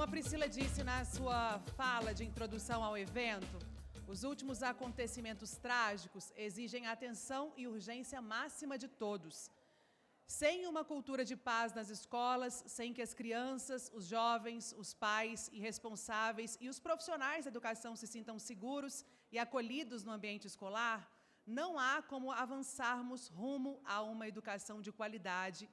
a Priscila disse na sua fala de introdução ao evento, os últimos acontecimentos trágicos exigem atenção e urgência máxima de todos. Sem uma cultura de paz nas escolas, sem que as crianças, os jovens, os pais e responsáveis e os profissionais da educação se sintam seguros e acolhidos no ambiente escolar, não há como avançarmos rumo a uma educação de qualidade.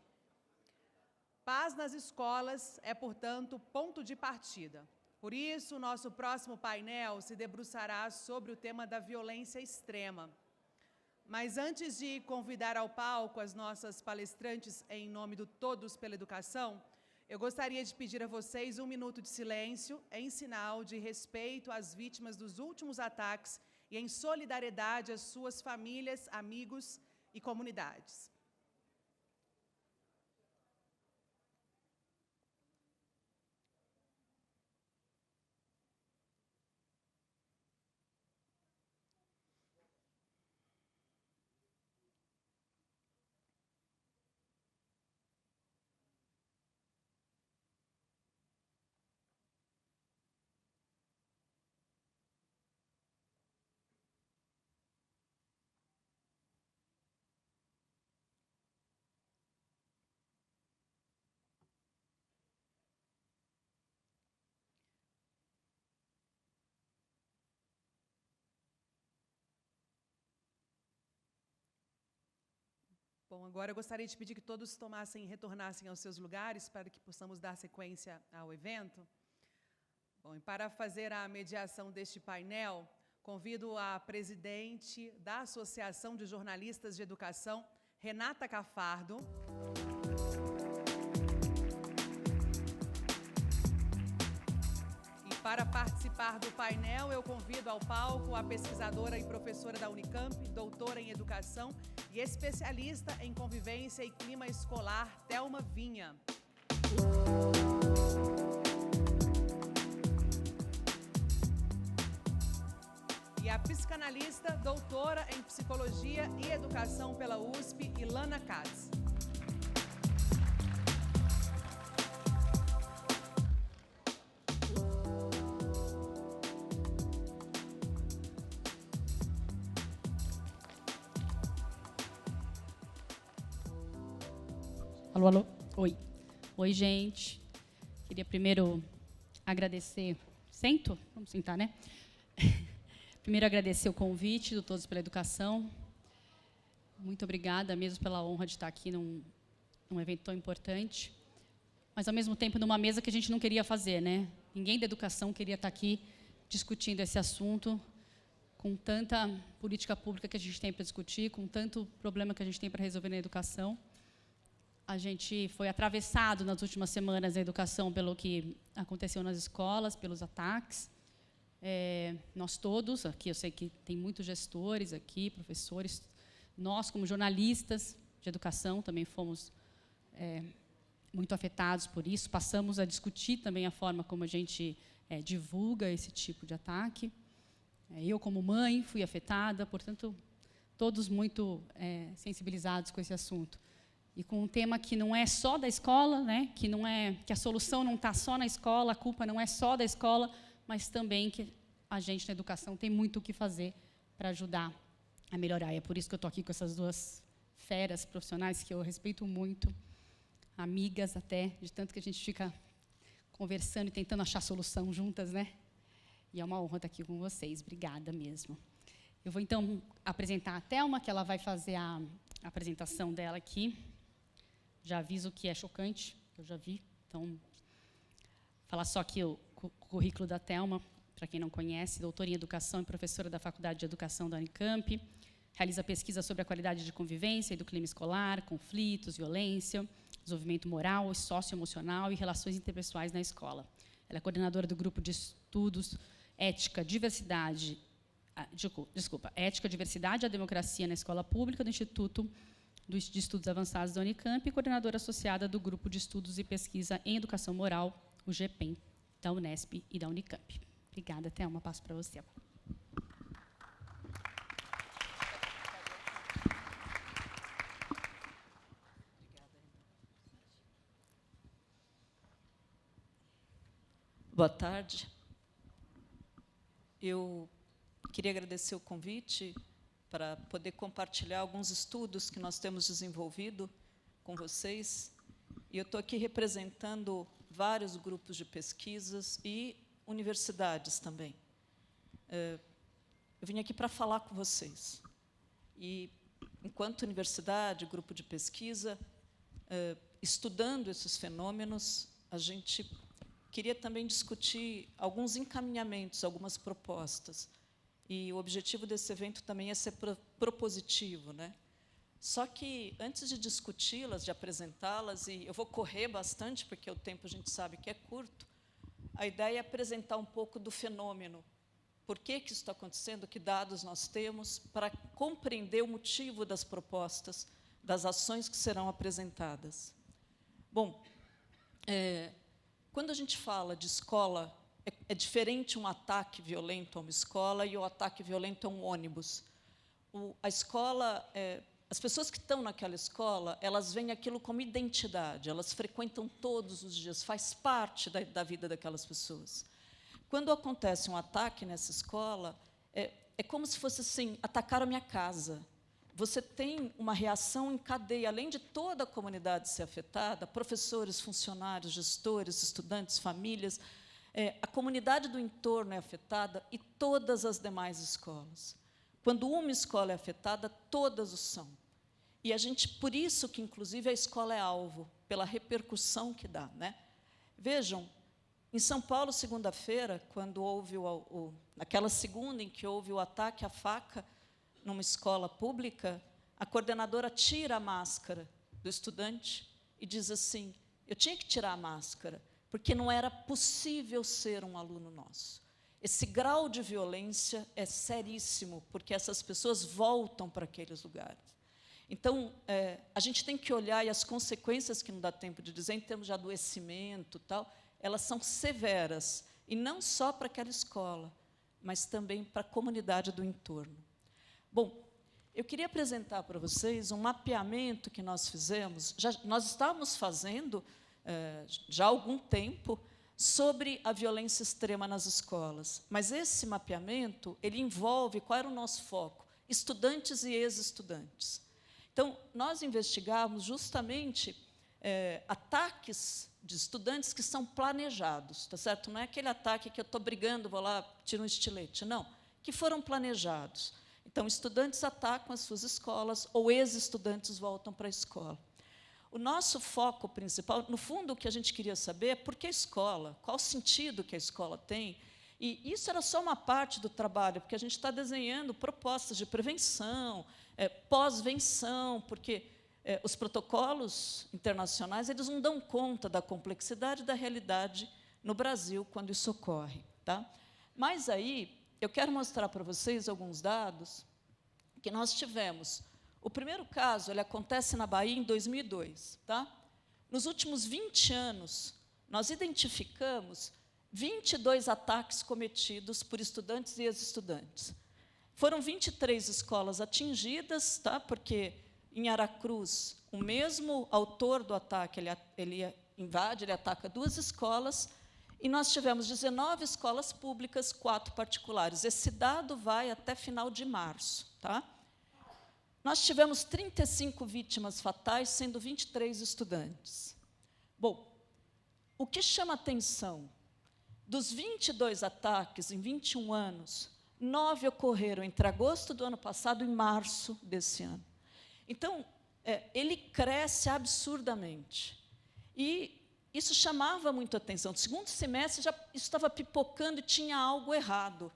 Paz nas escolas é, portanto, ponto de partida. Por isso, o nosso próximo painel se debruçará sobre o tema da violência extrema. Mas antes de convidar ao palco as nossas palestrantes em nome do Todos pela Educação, eu gostaria de pedir a vocês 1 minuto de silêncio em sinal de respeito às vítimas dos últimos ataques e em solidariedade às suas famílias, amigos e comunidades. Bom, agora eu gostaria de pedir que todos retornassem aos seus lugares para que possamos dar sequência ao evento. Bom, e para fazer a mediação deste painel, convido a presidente da Associação de Jornalistas de Educação, Renata Cafardo. E para participar do painel, eu convido ao palco a pesquisadora e professora da Unicamp, doutora em Educação e especialista em convivência e clima escolar, Thelma Vinha. E a psicanalista, doutora em Psicologia e Educação pela USP, Ilana Katz. Alô, alô? Oi. Oi, gente. Queria primeiro agradecer... Sento? Vamos sentar, né? Primeiro agradecer o convite do Todos pela Educação. Muito obrigada mesmo pela honra de estar aqui num evento tão importante. Mas, ao mesmo tempo, numa mesa que a gente não queria fazer, né? Ninguém da educação queria estar aqui discutindo esse assunto com tanta política pública que a gente tem para discutir, com tanto problema que a gente tem para resolver na educação. A gente foi atravessado nas últimas semanas na educação pelo que aconteceu nas escolas, pelos ataques. Nós todos, aqui eu sei que tem muitos gestores aqui, professores, nós como jornalistas de educação também fomos muito afetados por isso, passamos a discutir também a forma como a gente divulga esse tipo de ataque. Eu como mãe fui afetada, portanto, todos muito sensibilizados com esse assunto. E com um tema que não é só da escola, né? Que a solução não está só na escola, a culpa não é só da escola, mas também que a gente na educação tem muito o que fazer para ajudar a melhorar. E é por isso que eu estou aqui com essas duas feras profissionais que eu respeito muito, amigas até, de tanto que a gente fica conversando e tentando achar solução juntas, né? E é uma honra estar aqui com vocês. Obrigada mesmo. Eu vou, então, apresentar a Thelma, que ela vai fazer a apresentação dela aqui. Já aviso que é chocante, eu já vi. Então, falar só aqui o currículo da Thelma, para quem não conhece, doutora em Educação e professora da Faculdade de Educação da Unicamp, realiza pesquisa sobre a qualidade de convivência e do clima escolar, conflitos, violência, desenvolvimento moral e socioemocional e relações interpessoais na escola. Ela é coordenadora do grupo de estudos Ética, Diversidade e a Democracia na Escola Pública do Instituto de Estudos Avançados da Unicamp e coordenadora associada do Grupo de Estudos e Pesquisa em Educação Moral, o GPEM, da Unesp e da Unicamp. Obrigada, Thelma. Passo para você. Boa tarde. Eu queria agradecer o convite para poder compartilhar alguns estudos que nós temos desenvolvido com vocês. E eu estou aqui representando vários grupos de pesquisas e universidades também. Eu vim aqui para falar com vocês. E, enquanto universidade, grupo de pesquisa, estudando esses fenômenos, a gente queria também discutir alguns encaminhamentos, algumas propostas. E o objetivo desse evento também é ser propositivo, né? Só que, antes de discuti-las, de apresentá-las, e eu vou correr bastante, porque o tempo a gente sabe que é curto, a ideia é apresentar um pouco do fenômeno. Por que isso está acontecendo, que dados nós temos, para compreender o motivo das propostas, das ações que serão apresentadas. Bom, quando a gente fala de escola, é diferente um ataque violento a uma escola e o ataque violento a um ônibus. A escola... As pessoas que estão naquela escola, elas veem aquilo como identidade, elas frequentam todos os dias, faz parte da vida daquelas pessoas. Quando acontece um ataque nessa escola, é como se fosse assim, atacar a minha casa. Você tem uma reação em cadeia, além de toda a comunidade ser afetada, professores, funcionários, gestores, estudantes, famílias, a comunidade do entorno é afetada e todas as demais escolas. Quando uma escola é afetada, todas o são. E a gente, por isso que, inclusive, a escola é alvo, pela repercussão que dá, né? Vejam, em São Paulo, segunda-feira, quando houve naquela segunda em que houve o ataque à faca numa escola pública, a coordenadora tira a máscara do estudante e diz assim: eu tinha que tirar a máscara, porque não era possível ser um aluno nosso. Esse grau de violência é seríssimo, porque essas pessoas voltam para aqueles lugares. Então, a gente tem que olhar, e as consequências, que não dá tempo de dizer, em termos de adoecimento, tal, elas são severas, e não só para aquela escola, mas também para a comunidade do entorno. Bom, eu queria apresentar para vocês um mapeamento que nós fizemos, nós estávamos fazendo já há algum tempo, sobre a violência extrema nas escolas. Mas esse mapeamento, ele envolve, qual era o nosso foco? Estudantes e ex-estudantes. Então, nós investigamos justamente ataques de estudantes que são planejados, tá certo? Não é aquele ataque que eu estou brigando, vou lá, tiro um estilete, não. Que foram planejados. Então, estudantes atacam as suas escolas ou ex-estudantes voltam para a escola. O nosso foco principal, no fundo, o que a gente queria saber é por que a escola, qual o sentido que a escola tem. E isso era só uma parte do trabalho, porque a gente está desenhando propostas de prevenção, pós-venção, porque os protocolos internacionais eles não dão conta da complexidade da realidade no Brasil quando isso ocorre. Tá? Mas aí, eu quero mostrar para vocês alguns dados que nós tivemos. O primeiro caso, ele acontece na Bahia em 2002. Tá? Nos últimos 20 anos, nós identificamos 22 ataques cometidos por estudantes e ex-estudantes. Foram 23 escolas atingidas, tá? Porque em Aracruz, o mesmo autor do ataque, ele invade, ele ataca 2 escolas, e nós tivemos 19 escolas públicas, 4 particulares. Esse dado vai até final de março. Tá? Nós tivemos 35 vítimas fatais, sendo 23 estudantes. Bom, o que chama atenção? Dos 22 ataques em 21 anos, 9 ocorreram entre agosto do ano passado e março desse ano. Então, ele cresce absurdamente. E isso chamava muito a atenção. No segundo semestre, já isso estava pipocando e tinha algo errado.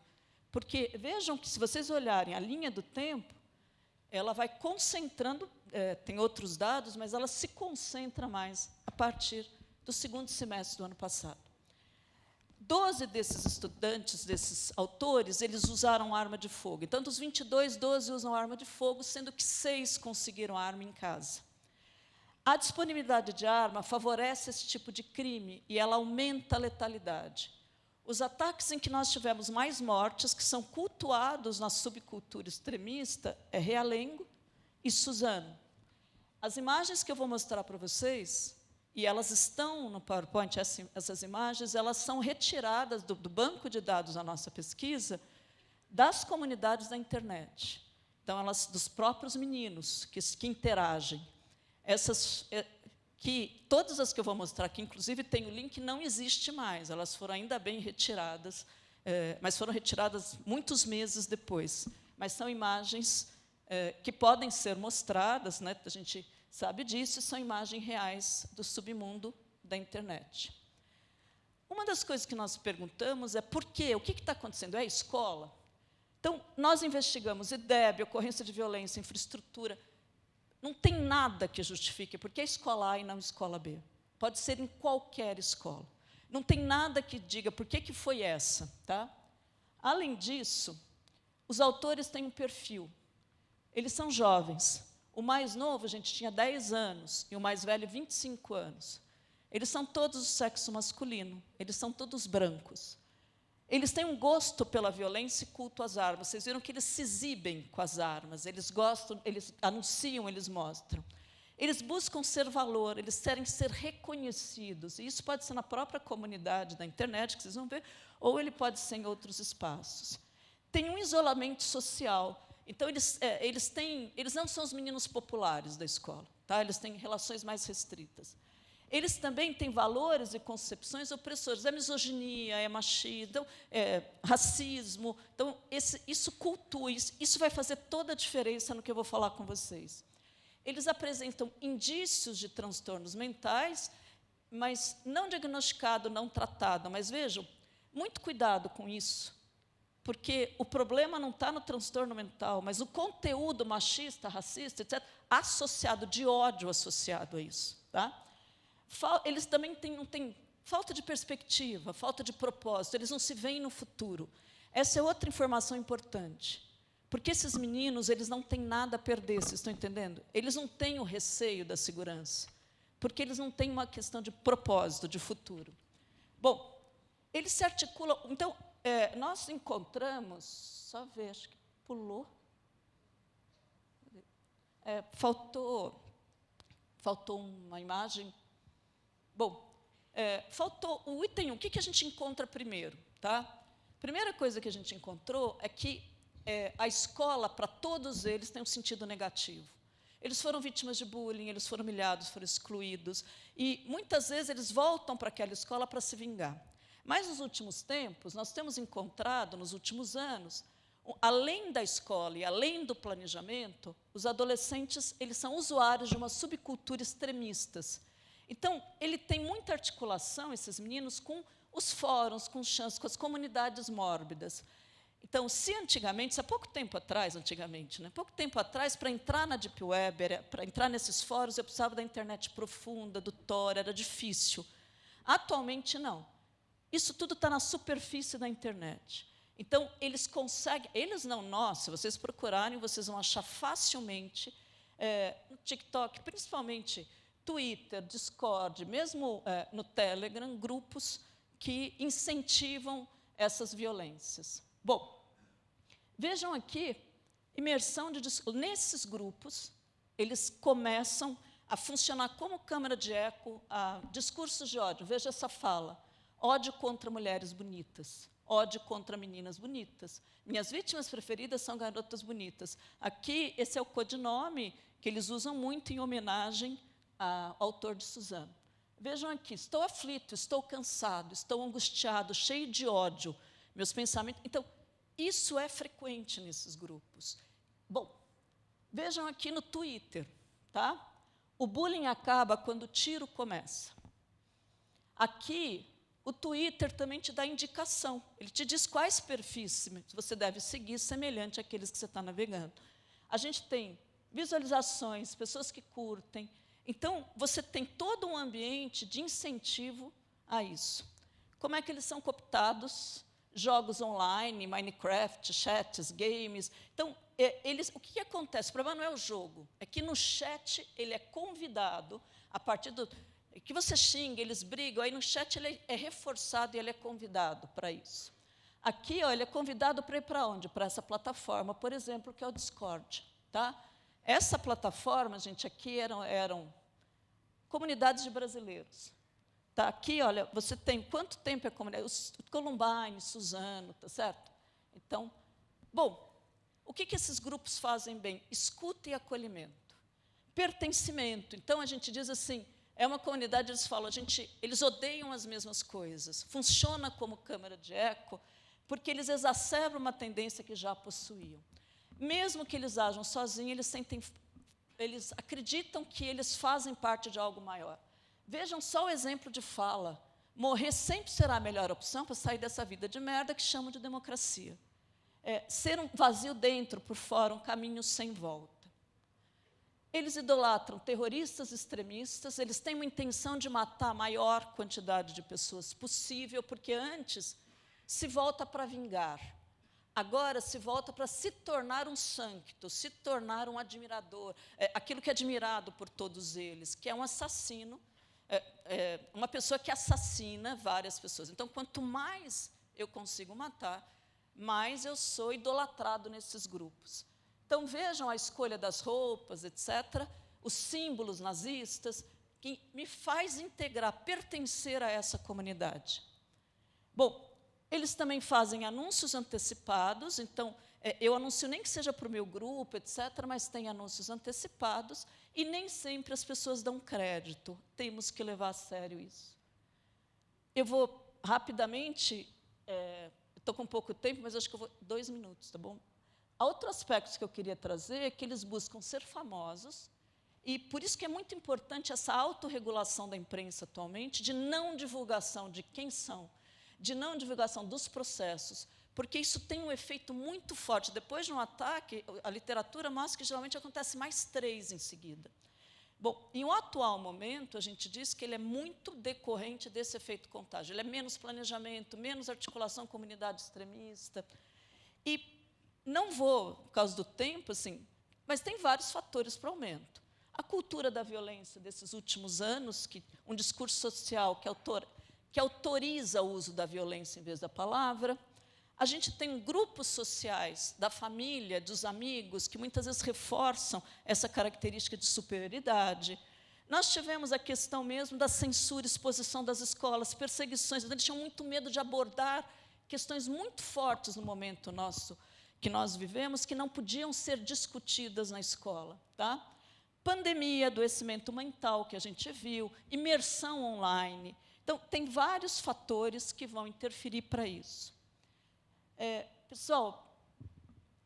Porque, vejam que, se vocês olharem a linha do tempo, ela vai concentrando, tem outros dados, mas ela se concentra mais a partir do segundo semestre do ano passado. 12 desses estudantes, desses autores, eles usaram arma de fogo. Então, dos 22, 12 usam arma de fogo, sendo que 6 conseguiram arma em casa. A disponibilidade de arma favorece esse tipo de crime e ela aumenta a letalidade. Os ataques em que nós tivemos mais mortes, que são cultuados na subcultura extremista, é Realengo e Suzano. As imagens que eu vou mostrar para vocês e elas estão no PowerPoint, essas imagens, elas são retiradas do banco de dados da nossa pesquisa, das comunidades da internet. Então, elas, dos próprios meninos que interagem. Todas as que eu vou mostrar aqui, inclusive, tem o link, não existe mais, elas foram ainda bem retiradas, mas foram retiradas muitos meses depois. Mas são imagens que podem ser mostradas, né, a gente sabe disso, são imagens reais do submundo da internet. Uma das coisas que nós perguntamos é por quê? O que está acontecendo? É a escola? Então, nós investigamos IDEB, ocorrência de violência, infraestrutura. Não tem nada que justifique, porque é escola A e não escola B. Pode ser em qualquer escola. Não tem nada que diga por que foi essa. Tá? Além disso, os autores têm um perfil. Eles são jovens. O mais novo, a gente tinha 10 anos, e o mais velho, 25 anos. Eles são todos do sexo masculino, eles são todos brancos. Eles têm um gosto pela violência e culto às armas. Vocês viram que eles se exibem com as armas, eles gostam, eles anunciam, eles mostram. Eles buscam ser valor, eles querem ser reconhecidos. E isso pode ser na própria comunidade da internet, que vocês vão ver, ou ele pode ser em outros espaços. Tem um isolamento social. Então, eles não são os meninos populares da escola, tá? Eles têm relações mais restritas. Eles também têm valores e concepções opressores. É misoginia, é machismo, é racismo. Então, isso cultua, isso vai fazer toda a diferença no que eu vou falar com vocês. Eles apresentam indícios de transtornos mentais, mas não diagnosticado, não tratado. Mas vejam, muito cuidado com isso, porque o problema não está no transtorno mental, mas o conteúdo machista, racista, etc., associado, de ódio associado a isso. Tá? Eles também não têm falta de perspectiva, falta de propósito, eles não se veem no futuro. Essa é outra informação importante, porque esses meninos, eles não têm nada a perder, vocês estão entendendo? Eles não têm o receio da segurança, porque eles não têm uma questão de propósito, de futuro. Bom, eles se articulam. Então, nós encontramos, só ver, acho que pulou. Faltou uma imagem. Bom, faltou o item 1. O que a gente encontra primeiro? Tá? A primeira coisa que a gente encontrou é que a escola, para todos eles, tem um sentido negativo. Eles foram vítimas de bullying, eles foram humilhados, foram excluídos, e, muitas vezes, eles voltam para aquela escola para se vingar. Mas, nos últimos tempos, nós temos encontrado, nos últimos anos, além da escola e além do planejamento, os adolescentes, eles são usuários de uma subcultura extremistas. Então, ele tem muita articulação, esses meninos, com os fóruns, com os chãs, com as comunidades mórbidas. Então, se antigamente, há pouco tempo atrás, pouco tempo atrás, para entrar na Deep Web, para entrar nesses fóruns, eu precisava da internet profunda, do Tor, era difícil. Atualmente, não. Isso tudo está na superfície da internet. Então, eles conseguem, eles não, nós, se vocês procurarem, vocês vão achar facilmente, no TikTok, principalmente Twitter, Discord, mesmo no Telegram, grupos que incentivam essas violências. Bom, vejam aqui, imersão de discurso. Nesses grupos, eles começam a funcionar como câmara de eco a discursos de ódio. Veja essa fala: ódio contra mulheres bonitas, ódio contra meninas bonitas. Minhas vítimas preferidas são garotas bonitas. Aqui, esse é o codinome que eles usam muito em homenagem ao autor de Suzano. Vejam aqui: estou aflito, estou cansado, estou angustiado, cheio de ódio, meus pensamentos. Então, isso é frequente nesses grupos. Bom, vejam aqui no Twitter, tá? O bullying acaba quando o tiro começa. Aqui, o Twitter também te dá indicação. Ele te diz quais perfis você deve seguir, semelhante àqueles que você está navegando. A gente tem visualizações, pessoas que curtem. Então, você tem todo um ambiente de incentivo a isso. Como é que eles são cooptados? Jogos online, Minecraft, chats, games. Então, o que acontece? O problema não é o jogo, é que no chat ele é convidado, a partir do que você xinga, eles brigam, aí no chat ele é reforçado e ele é convidado para isso. Aqui, ó, ele é convidado para ir para onde? Para essa plataforma, por exemplo, que é o Discord. Tá? Essa plataforma, gente, aqui eram Comunidades de brasileiros. Tá aqui, olha, você tem quanto tempo é comunidade? Columbine, Suzano, tá certo? Então, bom, o que esses grupos fazem bem? Escuta e acolhimento. Pertencimento. Então, a gente diz assim, é uma comunidade, eles falam, eles odeiam as mesmas coisas. Funciona como câmara de eco, porque eles exacerbam uma tendência que já possuíam. Mesmo que eles ajam sozinhos, eles acreditam que eles fazem parte de algo maior. Vejam só o exemplo de fala. Morrer sempre será a melhor opção para sair dessa vida de merda que chamam de democracia. Ser um vazio dentro, por fora, um caminho sem volta. Eles idolatram terroristas extremistas, eles têm uma intenção de matar a maior quantidade de pessoas possível, porque antes se volta para vingar. Agora se volta para se tornar um sancto, se tornar um admirador, aquilo que é admirado por todos eles, que é um assassino, uma pessoa que assassina várias pessoas. Então, quanto mais eu consigo matar, mais eu sou idolatrado nesses grupos. Então, vejam a escolha das roupas, etc., os símbolos nazistas, que me faz integrar, pertencer a essa comunidade. Bom, eles também fazem anúncios antecipados, então, eu anuncio nem que seja para o meu grupo, etc., mas tem anúncios antecipados, e nem sempre as pessoas dão crédito. Temos que levar a sério isso. Eu vou rapidamente, estou com pouco tempo, mas acho que eu vou 2 minutos, tá bom? Há outro aspecto que eu queria trazer é que eles buscam ser famosos, e por isso que é muito importante essa autorregulação da imprensa atualmente, de não divulgação de quem são, de não divulgação dos processos, porque isso tem um efeito muito forte. Depois de um ataque, a literatura mostra que geralmente acontece mais 3 em seguida. Bom, em um atual momento, a gente diz que ele é muito decorrente desse efeito contágio. Ele é menos planejamento, menos articulação com comunidade extremista. E não vou, por causa do tempo, assim, mas tem vários fatores para o aumento. A cultura da violência desses últimos anos, um discurso social que autoriza o uso da violência em vez da palavra. A gente tem grupos sociais da família, dos amigos, que muitas vezes reforçam essa característica de superioridade. Nós tivemos a questão mesmo da censura, exposição das escolas, perseguições. Eles tinham muito medo de abordar questões muito fortes no momento nosso que nós vivemos, que não podiam ser discutidas na escola. Tá? Pandemia, adoecimento mental, que a gente viu, imersão online. Então, tem vários fatores que vão interferir para isso. Pessoal,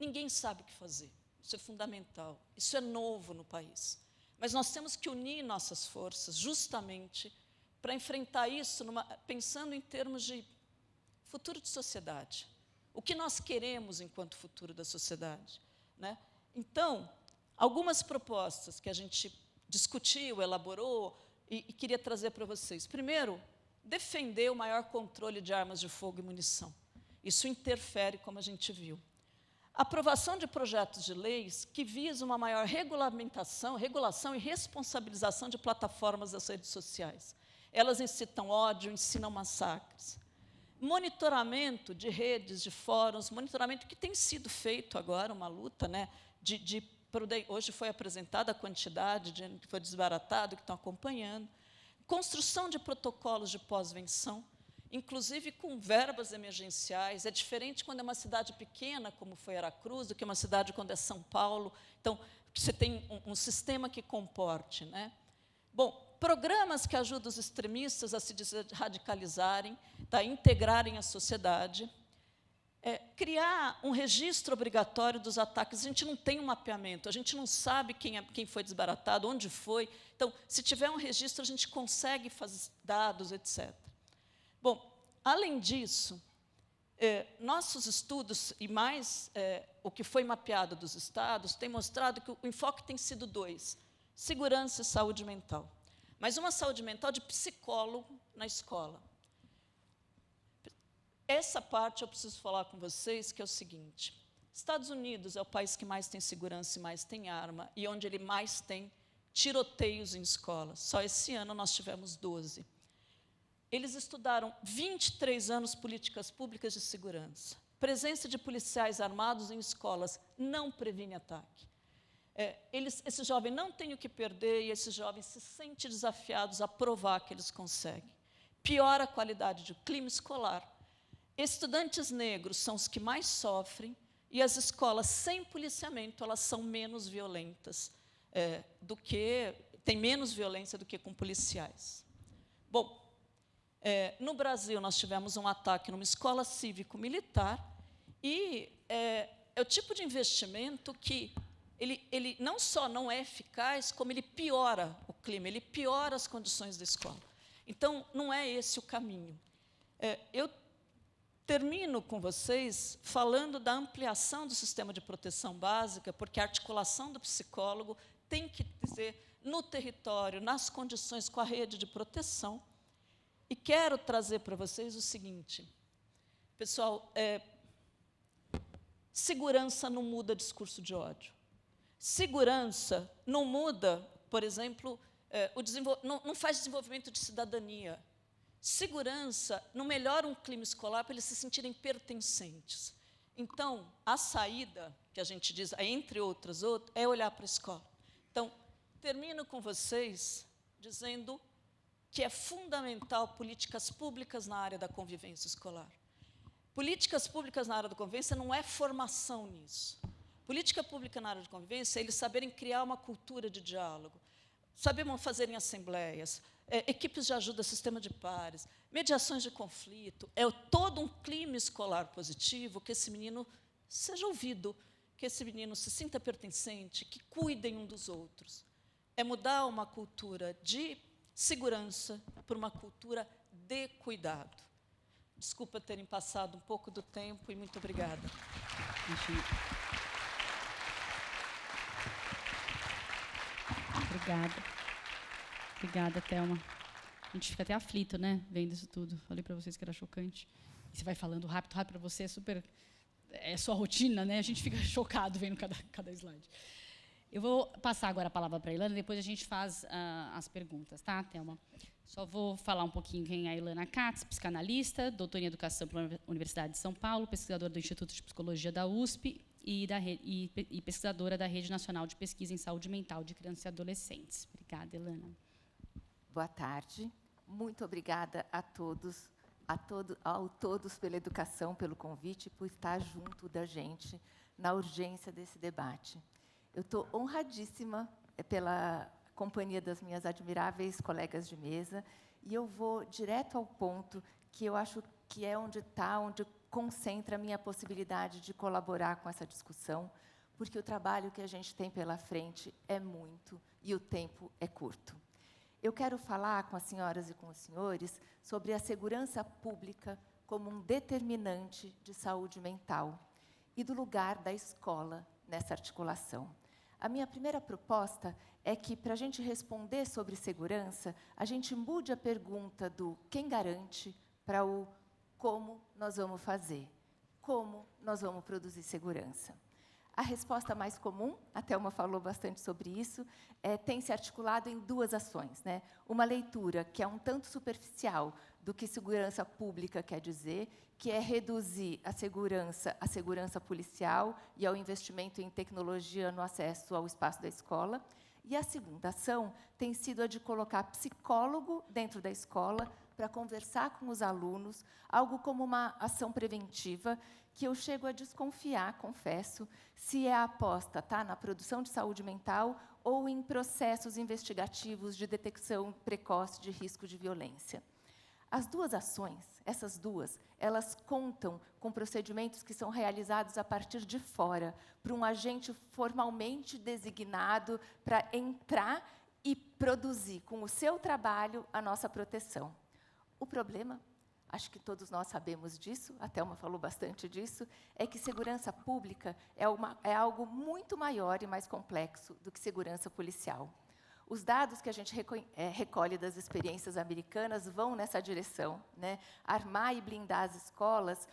ninguém sabe o que fazer. Isso é fundamental. Isso é novo no país. Mas nós temos que unir nossas forças, justamente, para enfrentar isso, pensando em termos de futuro de sociedade. O que nós queremos enquanto futuro da sociedade, né? Então, algumas propostas que a gente discutiu, elaborou, e queria trazer para vocês. Primeiro, defender o maior controle de armas de fogo e munição. Isso interfere, como a gente viu. Aprovação de projetos de leis que visam uma maior regulação e responsabilização de plataformas das redes sociais. Elas incitam ódio, ensinam massacres. Monitoramento de redes, de fóruns, monitoramento que tem sido feito agora, uma luta, né, hoje foi apresentada a quantidade de que foi desbaratado, que estão acompanhando. Construção de protocolos de pós-venção, inclusive com verbas emergenciais. É diferente quando é uma cidade pequena, como foi Aracruz, do que uma cidade quando é São Paulo. Então, você tem um sistema que comporte, né? Bom, programas que ajudam os extremistas a se radicalizarem, a integrarem a sociedade. Criar um registro obrigatório dos ataques. A gente não tem um mapeamento, a gente não sabe quem foi desbaratado, onde foi. Então, se tiver um registro, a gente consegue fazer dados, etc. Bom, além disso, nossos estudos, e mais o que foi mapeado dos estados, tem mostrado que o enfoque tem sido 2, segurança e saúde mental. Mas uma saúde mental de psicólogo na escola. Essa parte eu preciso falar com vocês, que é o seguinte. Estados Unidos é o país que mais tem segurança e mais tem arma, e onde ele mais tem tiroteios em escolas. Só esse ano nós tivemos 12. Eles estudaram 23 anos políticas públicas de segurança. Presença de policiais armados em escolas não previne ataque. Esse jovem não tem o que perder e esses jovens se sentem desafiados a provar que eles conseguem. Piora a qualidade do clima escolar. Estudantes negros são os que mais sofrem e as escolas sem policiamento, elas são menos violentas têm menos violência do que com policiais. Bom, no Brasil, nós tivemos um ataque numa escola cívico-militar e é o tipo de investimento que ele não só não é eficaz, como ele piora o clima, ele piora as condições da escola. Então, não é esse o caminho. Eu termino com vocês falando da ampliação do sistema de proteção básica, porque a articulação do psicólogo tem que dizer no território, nas condições, com a rede de proteção. E quero trazer para vocês o seguinte, pessoal, segurança não muda discurso de ódio. Segurança não muda, por exemplo, não faz desenvolvimento de cidadania. Segurança não melhora um clima escolar para eles se sentirem pertencentes. Então, a saída, que a gente diz, entre outras, é olhar para a escola. Então, termino com vocês dizendo que é fundamental políticas públicas na área da convivência escolar. Políticas públicas na área da convivência não é formação nisso. Política pública na área de convivência é eles saberem criar uma cultura de diálogo, saberem fazerem assembleias, equipes de ajuda, sistema de pares, mediações de conflito, todo um clima escolar positivo, que esse menino seja ouvido, que esse menino se sinta pertencente, que cuidem um dos outros. É mudar uma cultura de segurança por uma cultura de cuidado. Desculpa terem passado um pouco do tempo e muito obrigada. Obrigada, Thelma. A gente fica até aflito, né, vendo isso tudo. Falei para vocês que era chocante. E você vai falando rápido para você, é sua rotina, né? A gente fica chocado vendo cada slide. Eu vou passar agora a palavra para a Ilana, depois a gente faz as perguntas, tá, Thelma? Só vou falar um pouquinho quem é a Ilana Katz, psicanalista, doutora em Educação pela Universidade de São Paulo, pesquisadora do Instituto de Psicologia da USP e pesquisadora da Rede Nacional de Pesquisa em Saúde Mental de Crianças e Adolescentes. Obrigada, Ilana. Boa tarde. Muito obrigada a todos pela educação, pelo convite, por estar junto da gente na urgência desse debate. Eu estou honradíssima pela companhia das minhas admiráveis colegas de mesa, e eu vou direto ao ponto, que eu acho que é onde concentra a minha possibilidade de colaborar com essa discussão, porque o trabalho que a gente tem pela frente é muito, e o tempo é curto. Eu quero falar com as senhoras e com os senhores sobre a segurança pública como um determinante de saúde mental e do lugar da escola nessa articulação. A minha primeira proposta é que, para a gente responder sobre segurança, a gente mude a pergunta do quem garante para o como nós vamos fazer, como nós vamos produzir segurança. A resposta mais comum, a Thelma falou bastante sobre isso, tem se articulado em duas ações, né? Uma leitura que é um tanto superficial do que segurança pública quer dizer, que é reduzir a segurança policial e ao investimento em tecnologia no acesso ao espaço da escola. E a segunda ação tem sido a de colocar psicólogo dentro da escola para conversar com os alunos, algo como uma ação preventiva, que eu chego a desconfiar, confesso, se a aposta está na produção de saúde mental ou em processos investigativos de detecção precoce de risco de violência. As duas ações, essas duas, elas contam com procedimentos que são realizados a partir de fora, por um agente formalmente designado para entrar e produzir, com o seu trabalho, a nossa proteção. O problema, acho que todos nós sabemos disso, a Thelma falou bastante disso, é que segurança pública é algo muito maior e mais complexo do que segurança policial. Os dados que a gente recolhe das experiências americanas vão nessa direção, né? Armar e blindar as escolas,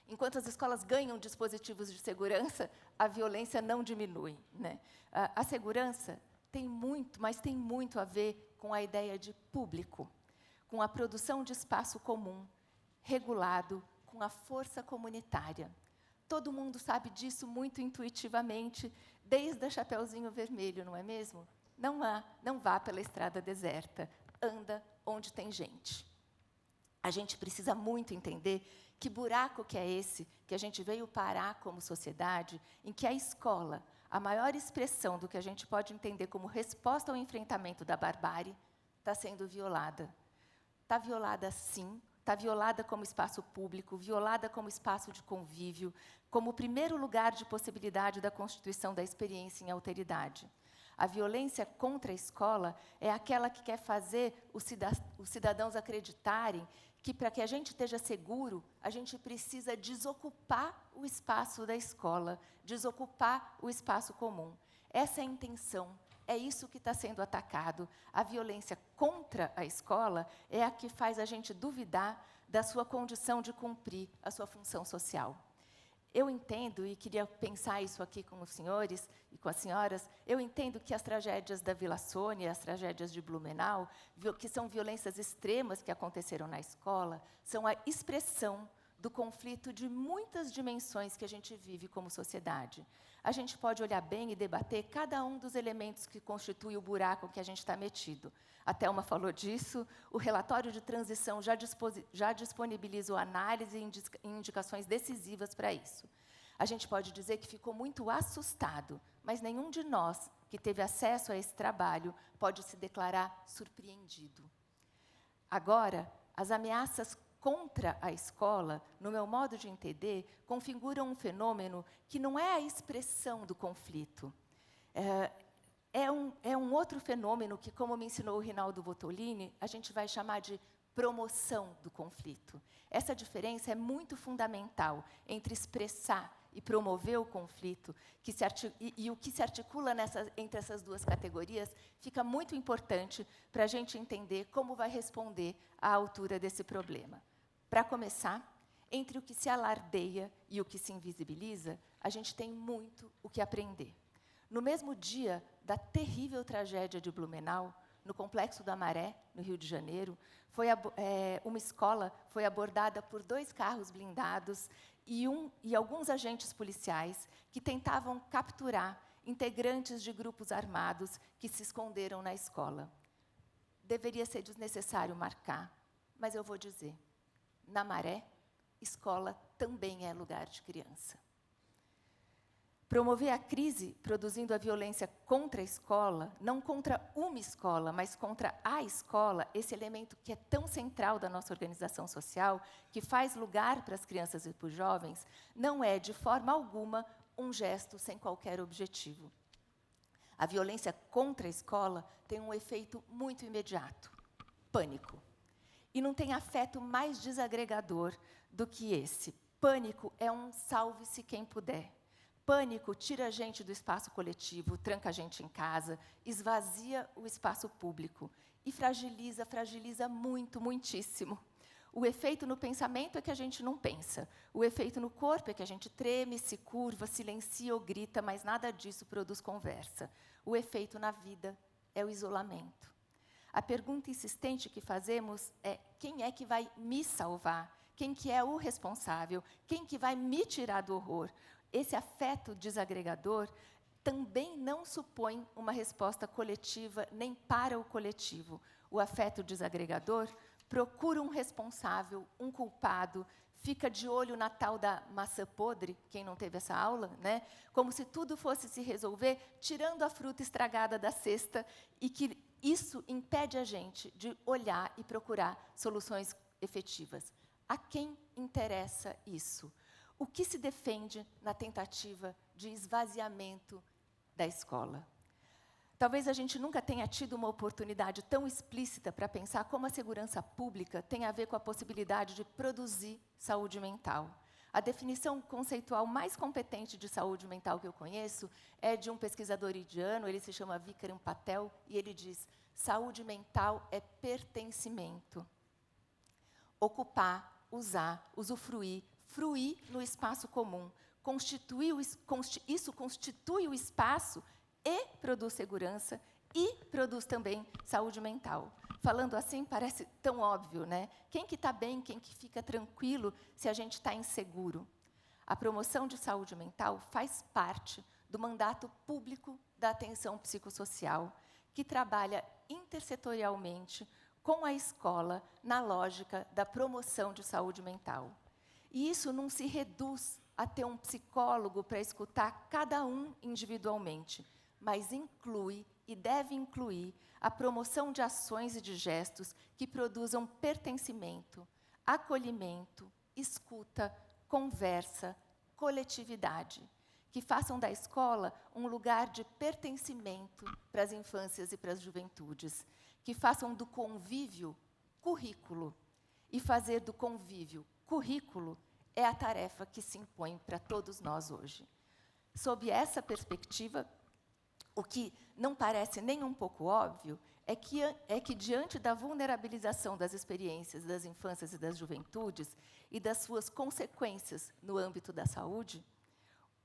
enquanto as escolas ganham dispositivos de segurança, a violência não diminui, né? A segurança tem muito a ver com a ideia de público, com a produção de espaço comum, regulado, com a força comunitária. Todo mundo sabe disso muito intuitivamente, desde a Chapeuzinho Vermelho, não é mesmo? Não vá pela estrada deserta, anda onde tem gente. A gente precisa muito entender que buraco que é esse que a gente veio parar como sociedade, em que a escola, a maior expressão do que a gente pode entender como resposta ao enfrentamento da barbárie, está sendo violada. Está violada, sim, está violada como espaço público, violada como espaço de convívio, como primeiro lugar de possibilidade da constituição da experiência em alteridade. A violência contra a escola é aquela que quer fazer os cidadãos acreditarem que, para que a gente esteja seguro, a gente precisa desocupar o espaço da escola, desocupar o espaço comum. Essa é a intenção, é isso que está sendo atacado. A violência contra a escola é a que faz a gente duvidar da sua condição de cumprir a sua função social. Eu entendo, e queria pensar isso aqui com os senhores e com as senhoras, eu entendo que as tragédias da Vila Sônia, as tragédias de Blumenau, que são violências extremas que aconteceram na escola, são a expressão do conflito de muitas dimensões que a gente vive como sociedade. A gente pode olhar bem e debater cada um dos elementos que constitui o buraco que a gente está metido. A Thelma falou disso, o relatório de transição já disponibilizou análise e indicações decisivas para isso. A gente pode dizer que ficou muito assustado, mas nenhum de nós que teve acesso a esse trabalho pode se declarar surpreendido. Agora, as ameaças contra a escola, no meu modo de entender, configuram um fenômeno que não é a expressão do conflito. É um outro fenômeno que, como me ensinou o Rinaldo Bottolini, a gente vai chamar de promoção do conflito. Essa diferença é muito fundamental entre expressar e promover o conflito, e o que se articula entre essas duas categorias fica muito importante para a gente entender como vai responder à altura desse problema. Para começar, entre o que se alardeia e o que se invisibiliza, a gente tem muito o que aprender. No mesmo dia da terrível tragédia de Blumenau, no Complexo da Maré, no Rio de Janeiro, uma escola foi abordada por 2 carros blindados e alguns agentes policiais que tentavam capturar integrantes de grupos armados que se esconderam na escola. Deveria ser desnecessário marcar, mas eu vou dizer, na Maré, escola também é lugar de criança. Promover a crise produzindo a violência contra a escola, não contra uma escola, mas contra a escola, esse elemento que é tão central da nossa organização social, que faz lugar para as crianças e para os jovens, não é, de forma alguma, um gesto sem qualquer objetivo. A violência contra a escola tem um efeito muito imediato: pânico. E não tem afeto mais desagregador do que esse. Pânico é um salve-se quem puder. Pânico tira a gente do espaço coletivo, tranca a gente em casa, esvazia o espaço público e fragiliza muito, muitíssimo. O efeito no pensamento é que a gente não pensa. O efeito no corpo é que a gente treme, se curva, silencia ou grita, mas nada disso produz conversa. O efeito na vida é o isolamento. A pergunta insistente que fazemos é: quem é que vai me salvar? Quem que é o responsável? Quem que vai me tirar do horror? Esse afeto desagregador também não supõe uma resposta coletiva nem para o coletivo. O afeto desagregador procura um responsável, um culpado, fica de olho na tal da maçã podre, quem não teve essa aula, né? Como se tudo fosse se resolver tirando a fruta estragada da cesta, e que isso impede a gente de olhar e procurar soluções efetivas. A quem interessa isso? O que se defende na tentativa de esvaziamento da escola? Talvez a gente nunca tenha tido uma oportunidade tão explícita para pensar como a segurança pública tem a ver com a possibilidade de produzir saúde mental. A definição conceitual mais competente de saúde mental que eu conheço é de um pesquisador indiano, ele se chama Vikram Patel, e ele diz: saúde mental é pertencimento. Ocupar, usar, usufruir, fruir no espaço comum. Isso constitui o espaço e produz segurança e produz também saúde mental. Falando assim, parece tão óbvio, né? Quem que está bem, quem que fica tranquilo se a gente está inseguro? a promoção de saúde mental faz parte do mandato público da atenção psicossocial, que trabalha intersetorialmente com a escola na lógica da promoção de saúde mental. E isso não se reduz a ter um psicólogo para escutar cada um individualmente, mas inclui e deve incluir a promoção de ações e de gestos que produzam pertencimento, acolhimento, escuta, conversa, coletividade, que façam da escola um lugar de pertencimento para as infâncias e para as juventudes, que façam do convívio currículo. E fazer do convívio currículo é a tarefa que se impõe para todos nós hoje. Sob essa perspectiva, o que não parece nem um pouco óbvio é que diante da vulnerabilização das experiências das infâncias e das juventudes e das suas consequências no âmbito da saúde,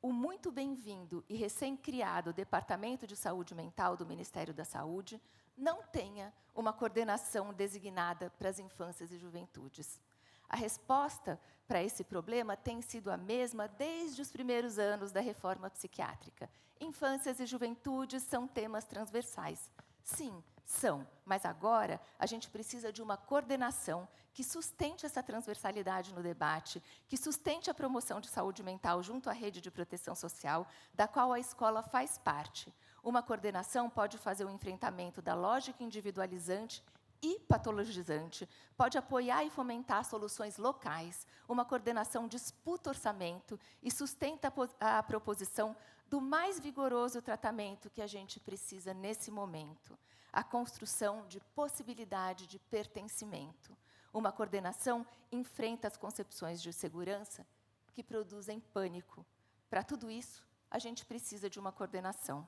o muito bem-vindo e recém-criado Departamento de Saúde Mental do Ministério da Saúde não tenha uma coordenação designada para as infâncias e juventudes. A resposta para esse problema tem sido a mesma desde os primeiros anos da reforma psiquiátrica. Infâncias e juventudes são temas transversais. Sim, são, mas agora a gente precisa de uma coordenação que sustente essa transversalidade no debate, que sustente a promoção de saúde mental junto à rede de proteção social, da qual a escola faz parte. Uma coordenação pode fazer o enfrentamento da lógica individualizante e patologizante, pode apoiar e fomentar soluções locais, uma coordenação disputa orçamento e sustenta a proposição do mais vigoroso tratamento que a gente precisa nesse momento, a construção de possibilidade de pertencimento. Uma coordenação enfrenta as concepções de segurança que produzem pânico. Para tudo isso, a gente precisa de uma coordenação.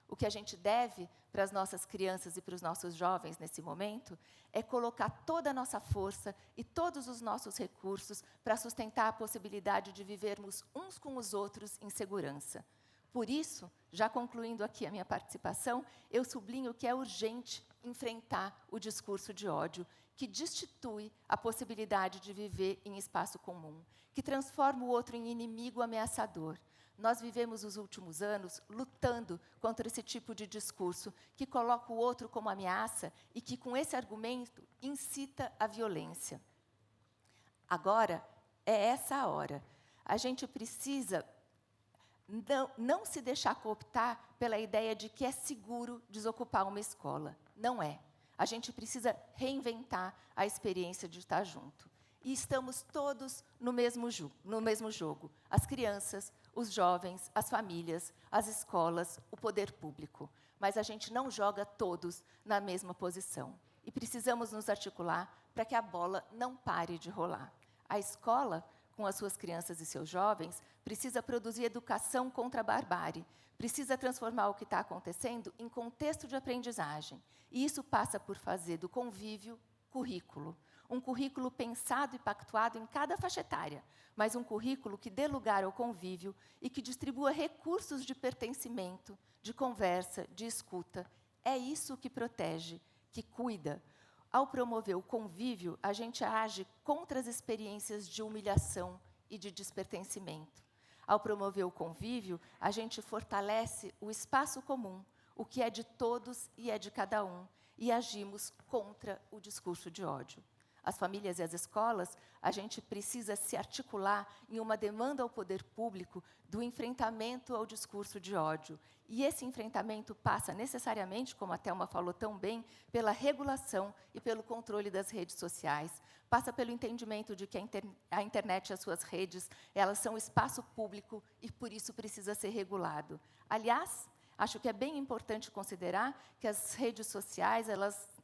O que a gente deve para as nossas crianças e para os nossos jovens nesse momento é colocar toda a nossa força e todos os nossos recursos para sustentar a possibilidade de vivermos uns com os outros em segurança. Por isso, já concluindo aqui a minha participação, eu sublinho que é urgente enfrentar o discurso de ódio, que destitui a possibilidade de viver em espaço comum, que transforma o outro em inimigo ameaçador. Nós vivemos os últimos anos lutando contra esse tipo de discurso que coloca o outro como ameaça e que, com esse argumento, incita a violência. Agora é essa a hora. A gente precisa não se deixar cooptar pela ideia de que é seguro desocupar uma escola. Não é. A gente precisa reinventar a experiência de estar junto. E estamos todos no mesmo jogo. As crianças, os jovens, as famílias, as escolas, o poder público. Mas a gente não joga todos na mesma posição. E precisamos nos articular para que a bola não pare de rolar. A escola, com as suas crianças e seus jovens, precisa produzir educação contra a barbárie, precisa transformar o que está acontecendo em contexto de aprendizagem. E isso passa por fazer do convívio currículo. Um currículo pensado e pactuado em cada faixa etária, mas um currículo que dê lugar ao convívio e que distribua recursos de pertencimento, de conversa, de escuta. É isso que protege, que cuida. Ao promover o convívio, a gente age contra as experiências de humilhação e de despertencimento. Ao promover o convívio, a gente fortalece o espaço comum, o que é de todos e é de cada um, e agimos contra o discurso de ódio. As famílias e as escolas, a gente precisa se articular em uma demanda ao poder público do enfrentamento ao discurso de ódio. E esse enfrentamento passa necessariamente, como a Thelma falou tão bem, pela regulação e pelo controle das redes sociais. Passa pelo entendimento de que a internet e as suas redes, elas são espaço público e, por isso, precisa ser regulado. Aliás, acho que é bem importante considerar que as redes sociais,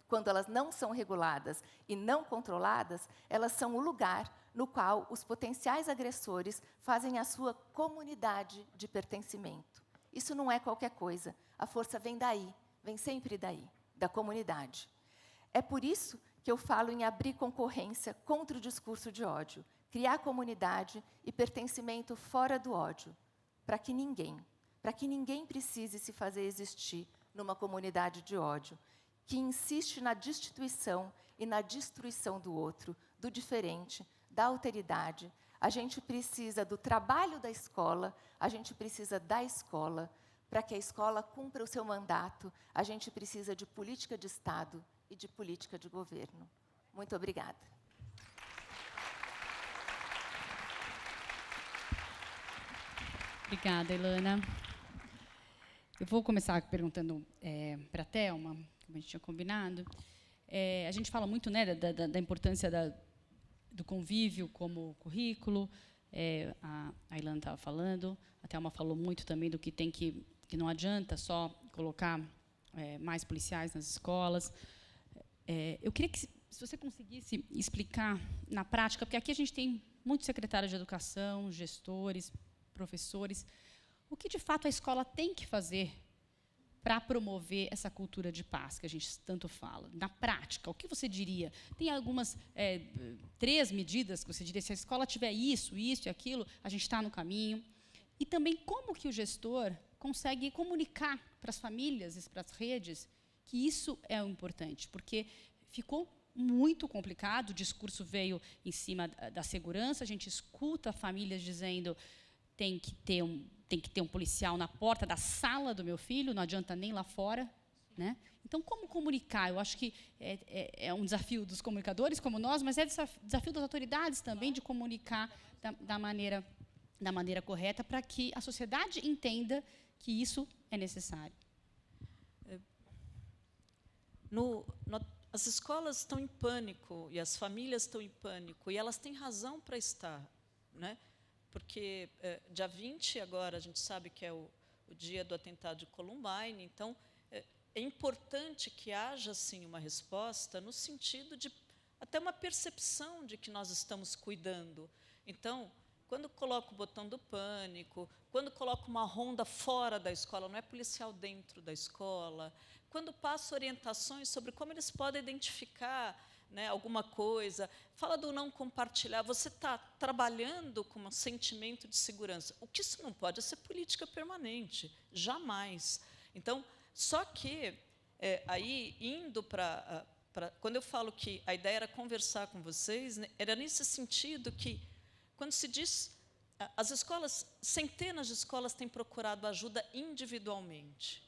quando elas não são reguladas e não controladas, elas são o lugar no qual os potenciais agressores fazem a sua comunidade de pertencimento. Isso não é qualquer coisa. A força vem daí, vem sempre daí, da comunidade. É por isso que eu falo em abrir concorrência contra o discurso de ódio, criar comunidade e pertencimento fora do ódio, para que ninguém precise se fazer existir numa comunidade de ódio, que insiste na destituição e na destruição do outro, do diferente, da alteridade, A gente precisa do trabalho da escola, a gente precisa da escola. Para que a escola cumpra o seu mandato, a gente precisa de política de Estado e de política de governo. Muito obrigada. Obrigada, Ilana. Eu vou começar perguntando para a Thelma, como a gente tinha combinado. A gente fala muito, né, da importância do convívio como currículo. A Ilana estava falando, a Thelma falou muito também do que tem que não adianta só colocar mais policiais nas escolas. Eu queria que, se você conseguisse explicar na prática, porque aqui a gente tem muitos secretários de educação, gestores, professores, o que, de fato, a escola tem que fazer para promover essa cultura de paz que a gente tanto fala? Na prática, o que você diria? Tem algumas 3 medidas que você diria, se a escola tiver isso e aquilo, a gente está no caminho. E também como que o gestor consegue comunicar para as famílias e para as redes que isso é o importante, porque ficou muito complicado, o discurso veio em cima da segurança, a gente escuta famílias dizendo tem que ter um policial na porta da sala do meu filho, não adianta nem lá fora, né? Então, como comunicar? Eu acho que é um desafio dos comunicadores como nós, mas é desafio das autoridades também de comunicar da maneira correta para que a sociedade entenda que isso é necessário. As escolas estão em pânico e as famílias estão em pânico, e elas têm razão para estar, né? Porque dia 20 agora a gente sabe que é o dia do atentado de Columbine, então é importante que haja sim uma resposta no sentido de até uma percepção de que nós estamos cuidando. Então, quando coloco o botão do pânico, quando coloco uma ronda fora da escola, não é policial dentro da escola, quando passo orientações sobre como eles podem identificar, né, alguma coisa, fala do não compartilhar, você está trabalhando com um sentimento de segurança. O que isso não pode é ser política permanente, jamais. Então, só que, aí, indo para... Quando eu falo que a ideia era conversar com vocês, né, era nesse sentido que, quando se diz, as escolas, centenas de escolas têm procurado ajuda individualmente.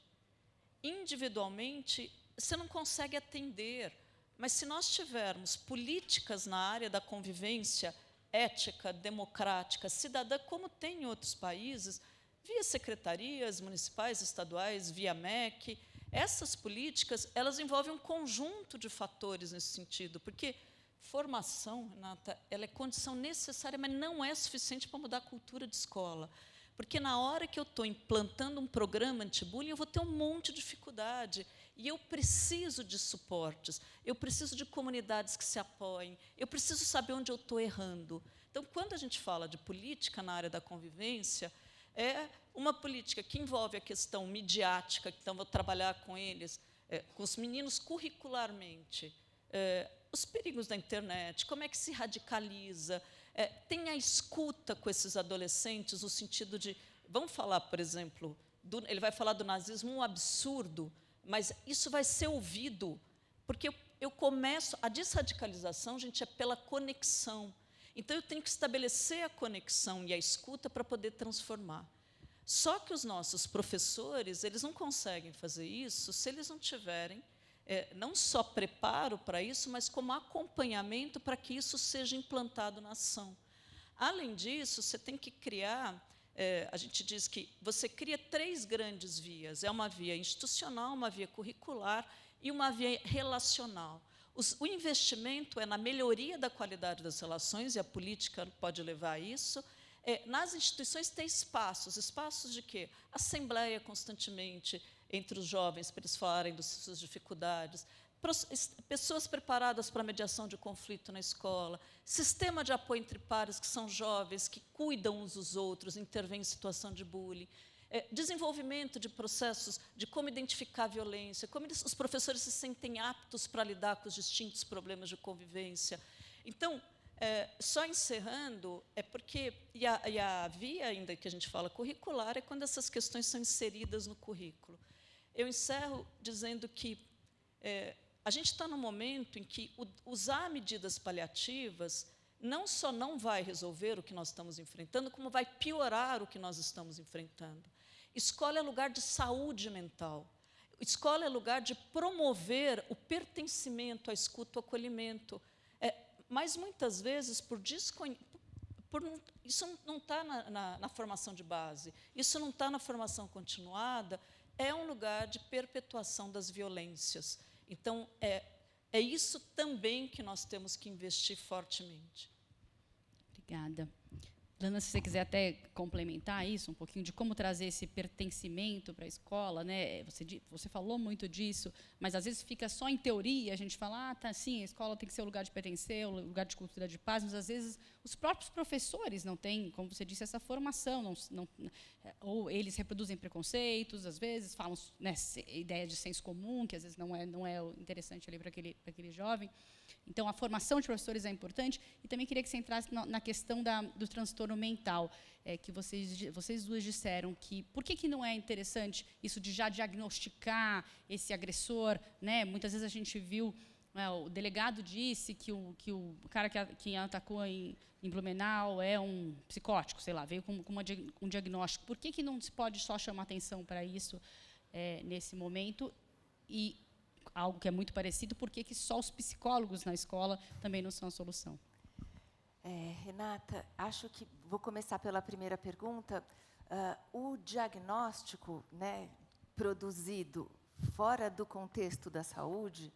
Individualmente, você não consegue atender, mas se nós tivermos políticas na área da convivência ética, democrática, cidadã, como tem em outros países, via secretarias municipais, estaduais, via MEC, essas políticas, elas envolvem um conjunto de fatores nesse sentido, porque formação, Renata, ela é condição necessária, mas não é suficiente para mudar a cultura de escola. Porque na hora que eu estou implantando um programa anti-bullying, eu vou ter um monte de dificuldade. E eu preciso de suportes, eu preciso de comunidades que se apoiem, eu preciso saber onde eu estou errando. Então, quando a gente fala de política na área da convivência, é uma política que envolve a questão midiática, então vou trabalhar com eles, com os meninos curricularmente, os perigos da internet, como é que se radicaliza, tem a escuta com esses adolescentes, no sentido de, vamos falar, por exemplo, ele vai falar do nazismo, um absurdo, mas isso vai ser ouvido, porque eu começo, a desradicalização, gente, é pela conexão. Então, eu tenho que estabelecer a conexão e a escuta para poder transformar. Só que os nossos professores, eles não conseguem fazer isso se eles não tiverem não só preparo para isso, mas como acompanhamento para que isso seja implantado na ação. Além disso, você tem que criar, a gente diz que você cria 3 grandes vias, uma via institucional, uma via curricular e uma via relacional. O investimento é na melhoria da qualidade das relações, e a política pode levar a isso. Nas instituições tem espaços de quê? Assembleia constantemente entre os jovens, para eles falarem das suas dificuldades, pessoas preparadas para a mediação de conflito na escola, sistema de apoio entre pares, que são jovens, que cuidam uns dos outros, intervêm em situação de bullying, desenvolvimento de processos de como identificar a violência, como os professores se sentem aptos para lidar com os distintos problemas de convivência. Então, só encerrando, porque a via ainda que a gente fala curricular é quando essas questões são inseridas no currículo. Eu encerro dizendo que a gente está num momento em que usar medidas paliativas, não só não vai resolver o que nós estamos enfrentando, como vai piorar o que nós estamos enfrentando. Escola é lugar de saúde mental. Escola é lugar de promover o pertencimento, a escuta, o acolhimento. Mas, muitas vezes, isso não está na formação de base, isso não está na formação continuada, é um lugar de perpetuação das violências. Então, é isso também que nós temos que investir fortemente. Obrigada. Lana, se você quiser até complementar isso, um pouquinho de como trazer esse pertencimento para a escola, né? Você falou muito disso, mas às vezes fica só em teoria, a gente fala, tá, sim, a escola tem que ser o lugar de pertencer, o lugar de cultura de paz, mas às vezes os próprios professores não têm, como você disse, essa formação, ou eles reproduzem preconceitos, às vezes falam, né, ideias de senso comum, que às vezes não é interessante ali para aquele jovem. Então, a formação de professores é importante. E também queria que você entrasse na questão do transtorno mental, que vocês duas disseram que... Por que não é interessante isso de já diagnosticar esse agressor? Né? Muitas vezes a gente viu... o delegado disse que o cara que atacou em Blumenau é um psicótico, sei lá, veio com um diagnóstico. Por que não se pode só chamar atenção para isso nesse momento? E... algo que é muito parecido, por que só os psicólogos na escola também não são a solução? Renata, acho que vou começar pela primeira pergunta. O diagnóstico, né, produzido fora do contexto da saúde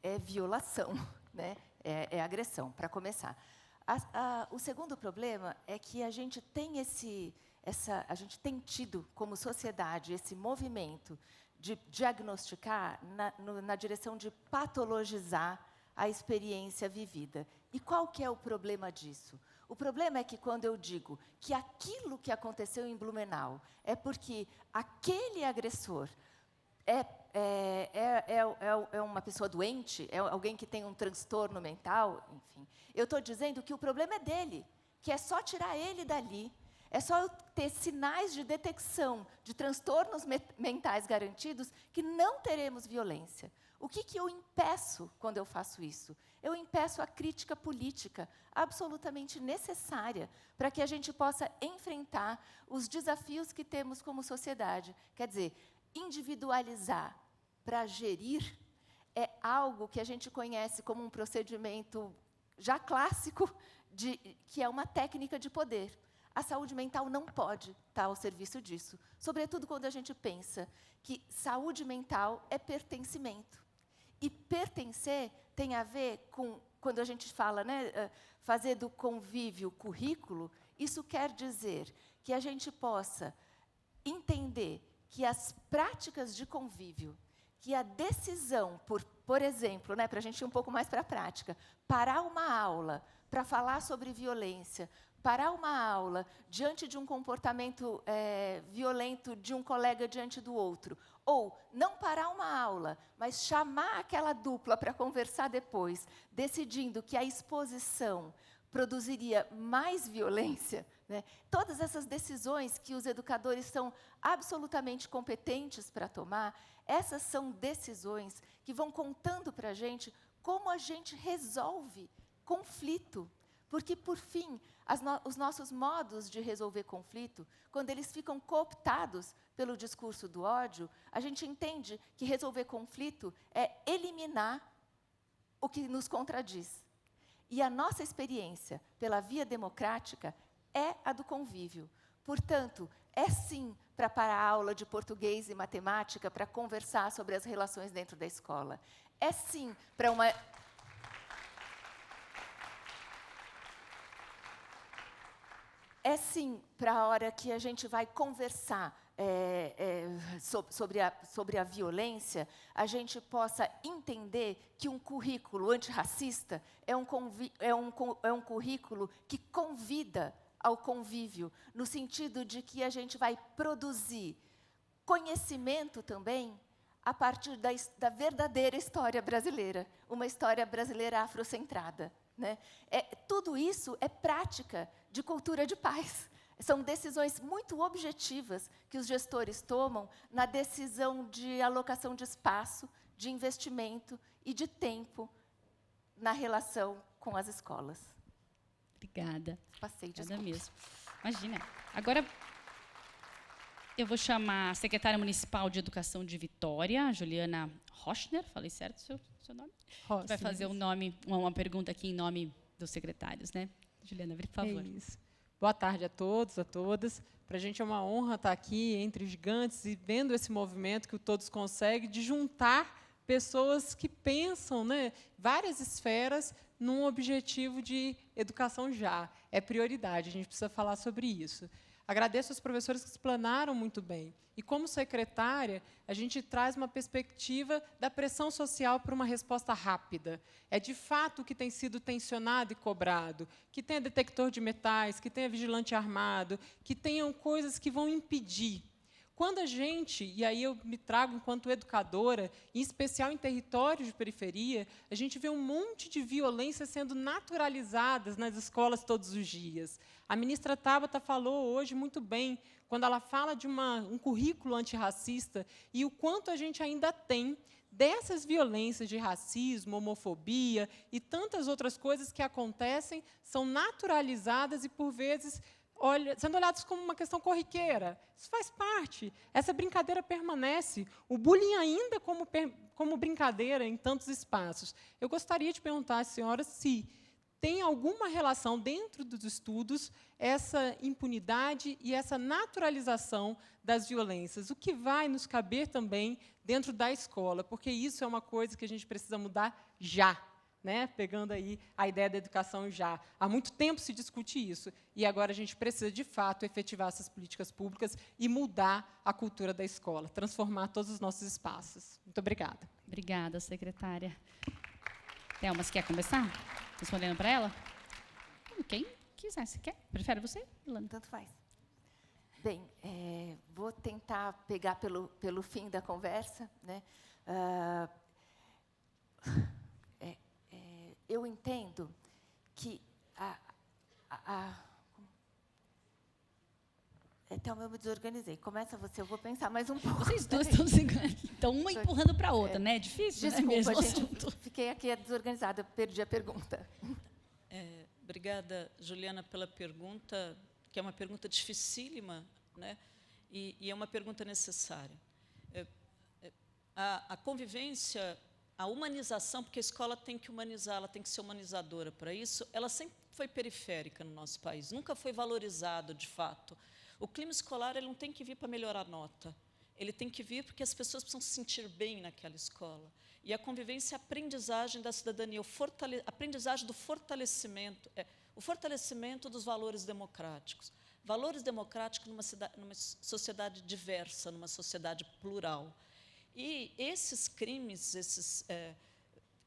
é violação, né, é agressão, para começar. O segundo problema é que a gente tem a gente tem tido, como sociedade, esse movimento de diagnosticar na direção de patologizar a experiência vivida. E qual que é o problema disso? O problema é que, quando eu digo que aquilo que aconteceu em Blumenau é porque aquele agressor é uma pessoa doente, é alguém que tem um transtorno mental, enfim, eu estou dizendo que o problema é dele, que é só tirar ele dali. É só eu ter sinais de detecção de transtornos mentais garantidos que não teremos violência. O que eu impeço quando eu faço isso? Eu impeço a crítica política absolutamente necessária para que a gente possa enfrentar os desafios que temos como sociedade. Quer dizer, individualizar para gerir é algo que a gente conhece como um procedimento já clássico, que é uma técnica de poder. A saúde mental não pode estar ao serviço disso, sobretudo quando a gente pensa que saúde mental é pertencimento. E pertencer tem a ver com, quando a gente fala, né, fazer do convívio currículo, isso quer dizer que a gente possa entender que as práticas de convívio, que a decisão, por exemplo, né, para a gente ir um pouco mais para a prática, parar uma aula para falar sobre violência, parar uma aula diante de um comportamento violento de um colega diante do outro, ou não parar uma aula, mas chamar aquela dupla para conversar depois, decidindo que a exposição produziria mais violência, né? Todas essas decisões que os educadores são absolutamente competentes para tomar, essas são decisões que vão contando para a gente como a gente resolve conflito. Porque, por fim, os nossos modos de resolver conflito, quando eles ficam cooptados pelo discurso do ódio, a gente entende que resolver conflito é eliminar o que nos contradiz. E a nossa experiência pela via democrática é a do convívio. Portanto, é sim para parar a aula de português e matemática para conversar sobre as relações dentro da escola. É sim para uma... É sim para a hora que a gente vai conversar sobre a violência, a gente possa entender que um currículo antirracista é um currículo que convida ao convívio, no sentido de que a gente vai produzir conhecimento também a partir da verdadeira história brasileira, uma história brasileira afrocentrada, né? Tudo isso é prática de cultura de paz. São decisões muito objetivas que os gestores tomam na decisão de alocação de espaço, de investimento e de tempo na relação com as escolas. Obrigada. Passei, Obrigada desculpa. mesmo. Imagina. Agora, eu vou chamar a secretária municipal de Educação de Vitória, Juliana Rochner. Falei certo o seu nome? Rosa, Vai fazer isso. uma pergunta aqui em nome dos secretários, né? Juliana, por favor. É isso. Boa tarde a todos, a todas. Para a gente é uma honra estar aqui entre gigantes e vendo esse movimento que o Todos Conseguem de juntar pessoas que pensam, né, várias esferas num objetivo de educação já. É prioridade, a gente precisa falar sobre isso. Agradeço aos professores que explanaram muito bem. E, como secretária, a gente traz uma perspectiva da pressão social para uma resposta rápida. É, de fato, o que tem sido tensionado e cobrado, que tenha detector de metais, que tenha vigilante armado, que tenham coisas que vão impedir. Quando a gente, e aí eu me trago enquanto educadora, em especial em territórios de periferia, a gente vê um monte de violência sendo naturalizadas nas escolas todos os dias. A ministra Tabata falou hoje muito bem, quando ela fala de um currículo antirracista e o quanto a gente ainda tem dessas violências de racismo, homofobia e tantas outras coisas que acontecem, são naturalizadas e, por vezes, sendo olhados como uma questão corriqueira. Isso faz parte. Essa brincadeira permanece. O bullying ainda como brincadeira em tantos espaços. Eu gostaria de perguntar às senhoras se tem alguma relação dentro dos estudos essa impunidade e essa naturalização das violências. O que vai nos caber também dentro da escola, porque isso é uma coisa que a gente precisa mudar já. Né? Pegando aí a ideia da educação já. Há muito tempo se discute isso, e agora a gente precisa, de fato, efetivar essas políticas públicas e mudar a cultura da escola, transformar todos os nossos espaços. Muito obrigada. Obrigada, secretária. Thelma, você quer começar? Respondendo para ela? Quem quiser. Você quer? Prefere você, Ilana? Tanto faz. Bem, vou tentar pegar pelo fim da conversa, né? Eu entendo que então, eu me desorganizei. Começa você, eu vou pensar mais um pouco. Vocês duas estão uma empurrando para a outra, né? É difícil, Desculpa, né? Mesmo gente, assunto. fiquei aqui desorganizada, perdi a pergunta. Obrigada, Juliana, pela pergunta, que é uma pergunta dificílima, né? E é uma pergunta necessária. A convivência, a humanização, porque a escola tem que humanizar, ela tem que ser humanizadora para isso, ela sempre foi periférica no nosso país, nunca foi valorizado, de fato. O clima escolar ele não tem que vir para melhorar a nota, ele tem que vir porque as pessoas precisam se sentir bem naquela escola. E a convivência é a aprendizagem da cidadania, a aprendizagem do fortalecimento, o fortalecimento dos valores democráticos. Valores democráticos numa sociedade diversa, numa sociedade plural. E esses crimes,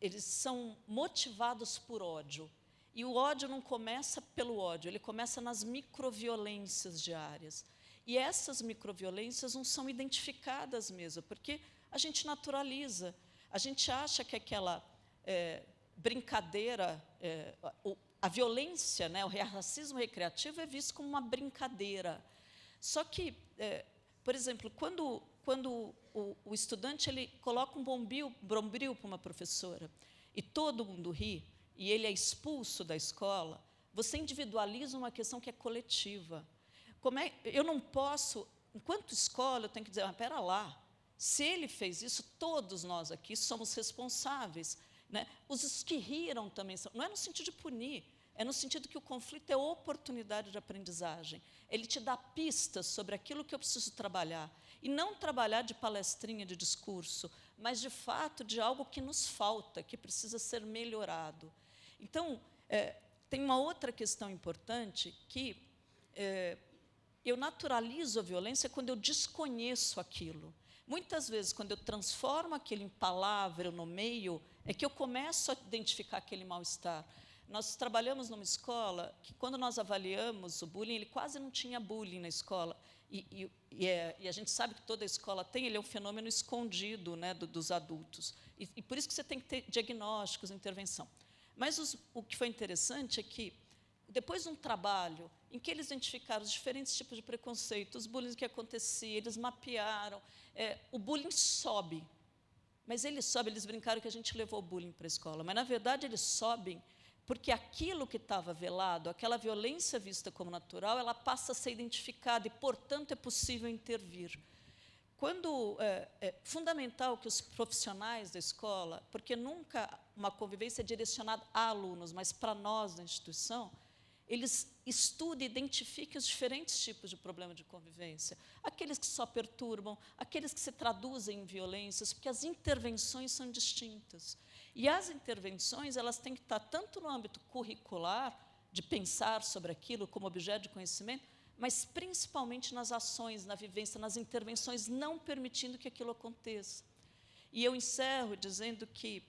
eles são motivados por ódio. E o ódio não começa pelo ódio, ele começa nas microviolências diárias. E essas microviolências não são identificadas mesmo, porque a gente naturaliza. A gente acha que aquela brincadeira, a violência, né, o racismo recreativo é visto como uma brincadeira. Só que, por exemplo, quando o estudante ele coloca um bombril para uma professora e todo mundo ri, e ele é expulso da escola, você individualiza uma questão que é coletiva. Eu não posso, enquanto escola, eu tenho que dizer, espera lá, se ele fez isso, todos nós aqui somos responsáveis. Né? Os que riram também são. Não é no sentido de punir, é no sentido que o conflito é oportunidade de aprendizagem. Ele te dá pistas sobre aquilo que eu preciso trabalhar. E não trabalhar de palestrinha, de discurso, mas, de fato, de algo que nos falta, que precisa ser melhorado. Então, tem uma outra questão importante, que eu naturalizo a violência quando eu desconheço aquilo. Muitas vezes, quando eu transformo aquilo em palavra, eu nomeio, é que eu começo a identificar aquele mal-estar. Nós trabalhamos numa escola que, quando nós avaliamos o bullying, ele quase não tinha bullying na escola. E a gente sabe que toda escola tem, ele é um fenômeno escondido, né, dos adultos. E por isso que você tem que ter diagnósticos, intervenção. Mas o que foi interessante é que, depois de um trabalho em que eles identificaram os diferentes tipos de preconceito, os bullying que acontecia, eles mapearam, o bullying sobe. Mas ele sobe, eles brincaram que a gente levou o bullying para a escola, mas, na verdade, eles sobem porque aquilo que estava velado, aquela violência vista como natural, ela passa a ser identificada e, portanto, é possível intervir. Quando é fundamental que os profissionais da escola, porque nunca uma convivência é direcionada a alunos, mas para nós da instituição, eles estudem e identifiquem os diferentes tipos de problema de convivência, aqueles que só perturbam, aqueles que se traduzem em violências, porque as intervenções são distintas. E as intervenções, elas têm que estar tanto no âmbito curricular, de pensar sobre aquilo como objeto de conhecimento, mas principalmente nas ações, na vivência, nas intervenções, não permitindo que aquilo aconteça. E eu encerro dizendo que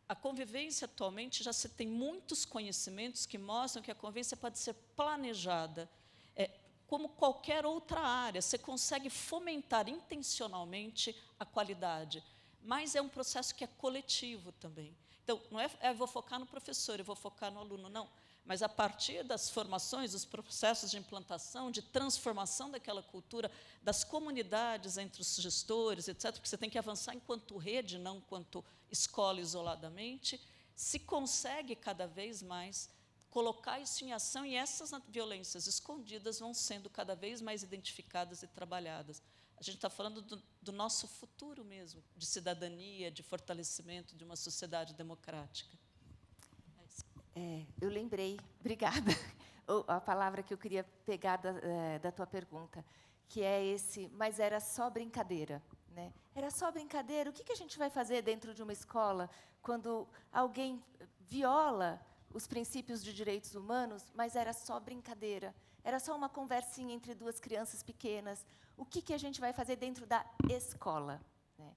a convivência atualmente já se tem muitos conhecimentos que mostram que a convivência pode ser planejada, como qualquer outra área, você consegue fomentar intencionalmente a qualidade, mas é um processo que é coletivo também. Então, não é eu vou focar no professor, eu vou focar no aluno, não. Mas, a partir das formações, dos processos de implantação, de transformação daquela cultura, das comunidades entre os gestores, etc., porque você tem que avançar enquanto rede, não enquanto escola isoladamente, se consegue cada vez mais colocar isso em ação, e essas violências escondidas vão sendo cada vez mais identificadas e trabalhadas. A gente está falando do nosso futuro mesmo, de cidadania, de fortalecimento de uma sociedade democrática. Eu lembrei, obrigada, a palavra que eu queria pegar da tua pergunta, que é esse, mas era só brincadeira, né? Era só brincadeira. O que a gente vai fazer dentro de uma escola quando alguém viola os princípios de direitos humanos, mas era só brincadeira? Era só uma conversinha entre duas crianças pequenas. O que a gente vai fazer dentro da escola, né?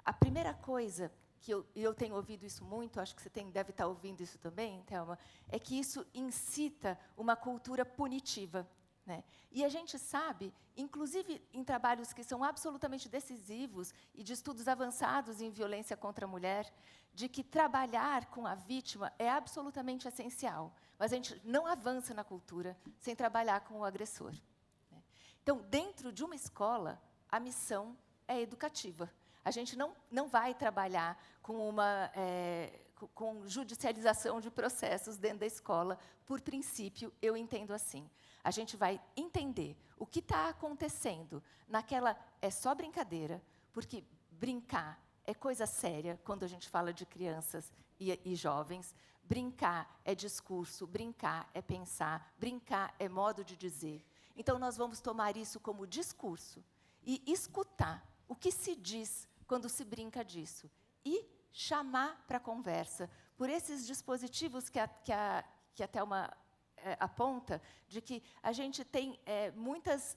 A primeira coisa, que eu tenho ouvido isso muito, acho que você deve estar ouvindo isso também, Thelma, é que isso incita uma cultura punitiva, né? E a gente sabe, inclusive em trabalhos que são absolutamente decisivos e de estudos avançados em violência contra a mulher, de que trabalhar com a vítima é absolutamente essencial, mas a gente não avança na cultura sem trabalhar com o agressor, né? Então, dentro de uma escola, a missão é educativa. A gente não vai trabalhar com judicialização de processos dentro da escola, por princípio, eu entendo assim. A gente vai entender o que está acontecendo naquela... É só brincadeira, porque brincar é coisa séria quando a gente fala de crianças e jovens. Brincar é discurso, brincar é pensar, brincar é modo de dizer. Então, nós vamos tomar isso como discurso e escutar o que se diz quando se brinca disso, e chamar para a conversa, por esses dispositivos que a Thelma aponta, de que a gente tem muitas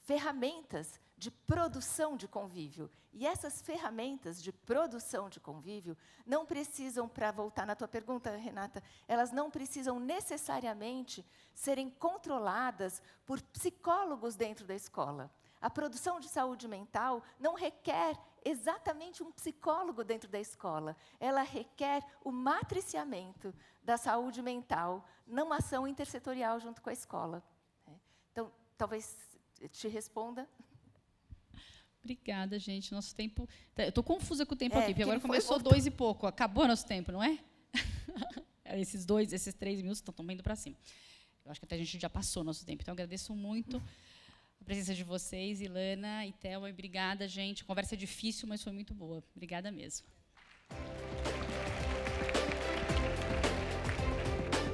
ferramentas de produção de convívio. E essas ferramentas de produção de convívio não precisam, para voltar na tua pergunta, Renata, elas não precisam necessariamente serem controladas por psicólogos dentro da escola. A produção de saúde mental não requer exatamente um psicólogo dentro da escola. Ela requer o matriciamento da saúde mental numa ação intersetorial junto com a escola. Então, talvez te responda. Obrigada, gente. Nosso tempo... Eu estou confusa com o tempo aqui, porque agora começou voltou. 2 e pouco. Acabou nosso tempo, não é? Esses 3 minutos estão indo para cima. Eu acho que até a gente já passou nosso tempo. Então, eu agradeço muito a presença de vocês, Ilana e Thelma. Obrigada, gente. A conversa é difícil, mas foi muito boa. Obrigada mesmo.